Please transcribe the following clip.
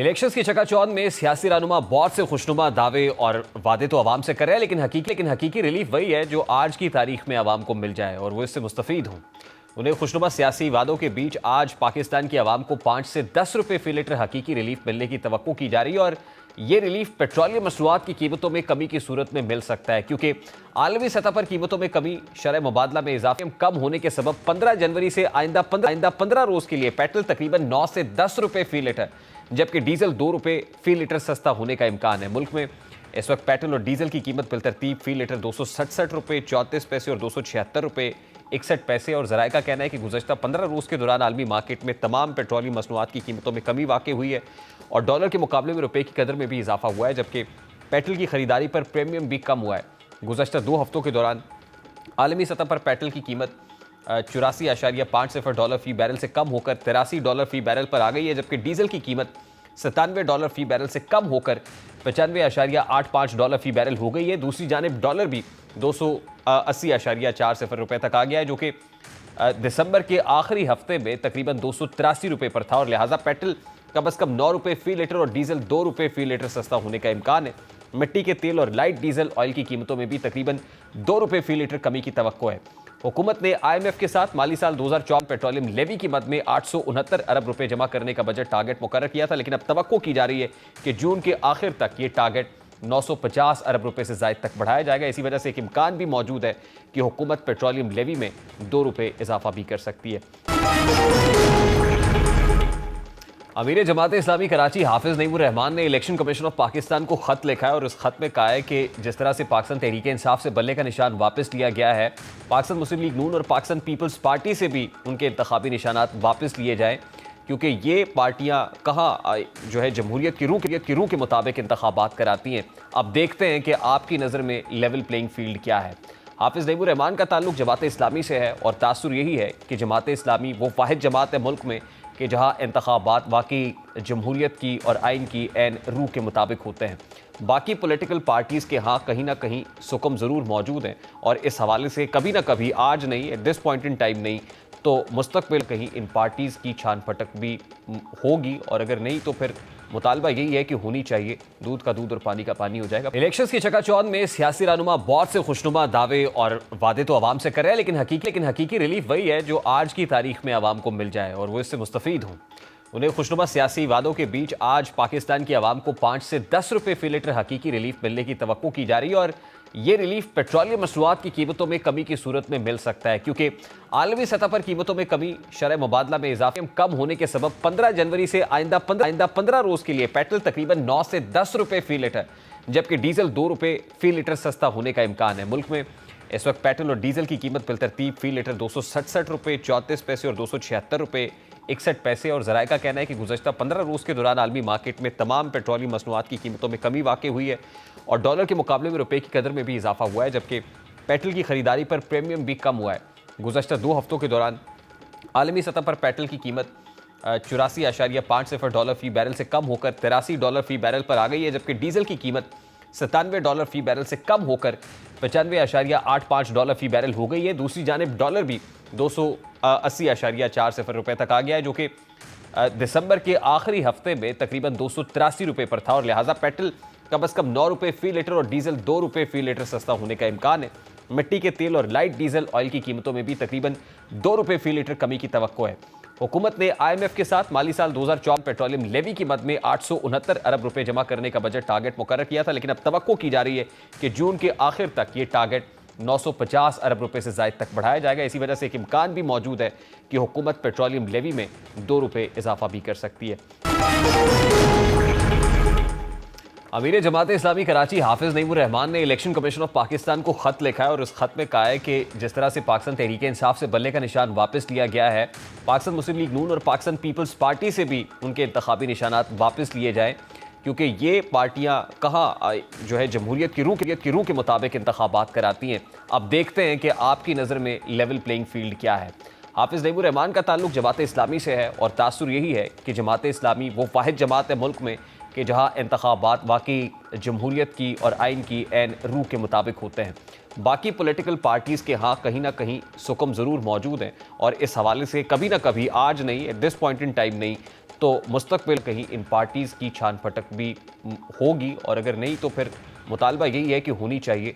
Elections की चकाचौंध में सियासी रहनुमा बहुत से खुशनुमा दावे और वादे तो आवाम से कर रहे हैं, लेकिन हकीकी रिलीफ वही है जो आज की तारीख में आवाम को मिल जाए और वो इससे मुस्तफीद हों। उन्हें खुशनुमा सियासी वादों के बीच आज पाकिस्तान की आवाम को 5 से 10 रुपए फी लीटर हकीकी रिलीफ मिलने की तवक्को की जा रही है और ये रिलीफ पेट्रोलियम मसनूआत की कीमतों में कमी की सूरत में मिल सकता है, क्योंकि आलमी सतह पर कीमतों में कमी, शरह मुबादला में इजाफे कम होने के सबब 15 जनवरी से आइंदा 15 रोज के लिए पेट्रोल तकरीबन 9 से 10 रुपए फी लीटर जबकि डीजल 2 रुपए फी लीटर सस्ता होने का इम्कान है। मुल्क में इस वक्त पेट्रोल और डीजल की कीमत बिलतरतीब फी लीटर 267 रुपए 34 पैसे और 276 रुपए 61 पैसे और ज़राए का कहना है कि गुज़श्ता 15 रोज़ के दौरान आलमी मार्केट में तमाम पेट्रोलियम मसनूआत की कीमतों में कमी वाक़ई हुई है और डॉलर के मुकाबले में रुपए की कदर में भी इजाफा हुआ है, जबकि पेट्रोल की खरीदारी पर प्रीमियम भी कम हुआ है। गुज़श्ता 2 हफ्तों के दौरान आलमी सतह पर पेट्रोल की कीमत 84.5 डॉलर फी बैरल से कम होकर $83 फी बैरल पर आ गई है, जबकि डीजल की कीमत $97 फी बैरल से कम होकर $95.85 फी बैरल हो गई है। दूसरी जानिब डॉलर भी 280.40 रुपए तक आ गया है, जो कि दिसंबर के आखिरी हफ्ते में तकरीबन 283 रुपए पर था और लिहाजा पेट्रोल कम अज कम 9 रुपए फी लीटर और डीजल 2 रुपए फी लीटर सस्ता होने का इम्कान है। मिट्टी के तेल और लाइट डीजल ऑयल की कीमतों में भी तकरीबन 2 रुपए फी लीटर कमी की तवक्को है। हुकूमत ने IMF के साथ माली साल 2024 पेट्रोलियम लेवी की मद में 869 अरब रुपए जमा करने का बजट टारगेट मुकर्रर किया था, लेकिन अब तवक्को की जा रही है कि जून के आखिर तक ये टारगेट 950 अरब रुपए से ज़ायद तक बढ़ाया जाएगा। इसी वजह से एक इम्कान भी मौजूद है कि हुकूमत पेट्रोलियम लेवी में 2 रुपए इजाफा भी कर सकती है। अमीर जमात इस्लामी कराची हाफिज नईमुर रहमान ने इलेक्शन कमीशन ऑफ पाकिस्तान को खत लिखा है और उस खत में कहा है कि जिस तरह से पाकिस्तान तहरीक इंसाफ से बल्ले का निशान वापस लिया गया है, पाकिस्तान मुस्लिम लीग नून और पाकिस्तान पीपल्स पार्टी से भी उनके इंतखाबी निशानात वापस लिए जाएं, क्योंकि ये पार्टियां कहाँ जो है जमहूरियत की रूह के मुताबिक इंतखाबात कराती हैं। अब देखते हैं कि आपकी नज़र में लेवल प्लेइंग फील्ड क्या है। हाफिज नईमुर रहमान का ताल्लुक जमात इस्लामी से है और तासुर यही है कि जमात इस्लामी वो वाहिद जमात है मुल्क में कि जहाँ इंतखाबात वाकई जमहूरियत की और आइन की ऐन रूह के मुताबिक होते हैं। बाकी पॉलिटिकल पार्टीज़ के यहाँ कहीं ना कहीं सुकम ज़रूर मौजूद हैं और इस हवाले से कभी ना कभी, आज नहीं, at this point in time नहीं तो मुस्तकबिल कहीं इन पार्टीज़ की छान फटक भी होगी और अगर नहीं तो फिर मुतालबा यही है कि होनी चाहिए, दूध का दूध और पानी का पानी हो जाएगा। इलेक्शंस की चकाचौंध में सियासी रहनुमा बहुत से खुशनुमा दावे और वादे तो आवाम से कर रहे हैं, लेकिन हकीकी रिलीफ वही है जो आज की तारीख में आवाम को मिल जाए और वो इससे मुस्तफीद हों। उन्हें खुशनुमा सियासी वादों के बीच आज पाकिस्तान की आवाम को 5 से 10 रुपए फी लीटर हकीकी रिलीफ मिलने की तवक्को की जा रही है और ये रिलीफ पेट्रोलियम मसनूआत की कीमतों में कमी की सूरत में मिल सकता है, क्योंकि आलमी सतह पर कीमतों में कमी, शरह मुबादला में इजाफे कम होने के सबब 15 जनवरी से आइंदा 15 रोज के लिए पेट्रोल तकरीबन 9 से 10 रुपए फी लीटर जबकि डीजल 2 रुपए फी लीटर सस्ता होने का इम्कान है। मुल्क में इस वक्त पेट्रोल और डीजल की कीमत बिलतरतीब फी लीटर 267 रुपए 34 पैसे और 276 रुपए 61 पैसे और ज़राए का कहना है कि गुज़श्ता 15 रोज़ के दौरान आलमी मार्केट में तमाम पेट्रोलियम मसनूआत की कीमतों में कमी वाक़ई हुई है और डॉलर के मुकाबले में रुपए की कदर में भी इजाफा हुआ है, जबकि पेट्रोल की खरीदारी पर प्रीमियम भी कम हुआ है। गुज़श्ता 2 हफ्तों के दौरान आलमी सतह पर पेट्रोल की कीमत 84.5 डॉलर फी बैरल से कम होकर $83 फी बैरल पर आ गई है, जबकि डीजल की कीमत $97 फी बैरल से कम होकर $95.85 फी बैरल हो गई है। दूसरी जानिब डॉलर भी 280.40 रुपए तक आ गया है, जो कि दिसंबर के आखिरी हफ्ते में तकरीबन 283 रुपए पर था और लिहाजा पेट्रोल कम अज कम 9 रुपए फी लीटर और डीजल 2 रुपए फी लीटर सस्ता होने का इम्कान है। मिट्टी के तेल और लाइट डीजल ऑयल की कीमतों में भी तकरीबन 2 रुपए फी लीटर कमी की तवक्को है। हुकूमत ने IMF के साथ माली साल 2024 पेट्रोलियम लेवी की मद में 869 अरब रुपए जमा करने का बजट टारगेट मुकर्रर किया था, लेकिन अब तवक्को की जा रही है कि जून के आखिर तक ये टारगेट 950 अरब रुपए से ज़ायद तक बढ़ाया जाएगा। इसी वजह से एक इम्कान भी मौजूद है कि हुकूमत पेट्रोलियम लेवी में 2 रुपए इजाफा भी कर सकती है। अमीर जमात इस्लामी कराची हाफिज नईमुर रहमान ने इलेक्शन कमीशन ऑफ पाकिस्तान को खत लिखा है और उस खत में कहा है कि जिस तरह से पाकिस्तान तहरीक इंसाफ से बल्ले का निशान वापस लिया गया है, पाकिस्तान मुस्लिम लीग नून और पाकिस्तान पीपल्स पार्टी से भी उनके इंतखाबी निशानात वापस लिए जाएं, क्योंकि ये पार्टियां कहाँ जो है जमहूरियत की रूह के मुताबिक इंतखाबात कराती हैं। अब देखते हैं कि आपकी नज़र में लेवल प्लेइंग फील्ड क्या है। हाफिज नईमुर रहमान का ताल्लुक जमात इस्लामी से है और तासुर यही है कि जमात इस्लामी वो वाहिद जमात है मुल्क में कि जहाँ इंतखाबात वाकई जमहूरियत की और आइन की ऐन रूह के मुताबिक होते हैं। बाकी पॉलिटिकल पार्टीज़ के यहाँ कहीं ना कहीं सुकम ज़रूर मौजूद हैं और इस हवाले से कभी ना कभी, आज नहीं, at this point in time नहीं तो मुस्तकबिल कहीं इन पार्टीज़ की छान फटक भी होगी, और अगर नहीं तो फिर मुतालबा यही है कि होनी चाहिए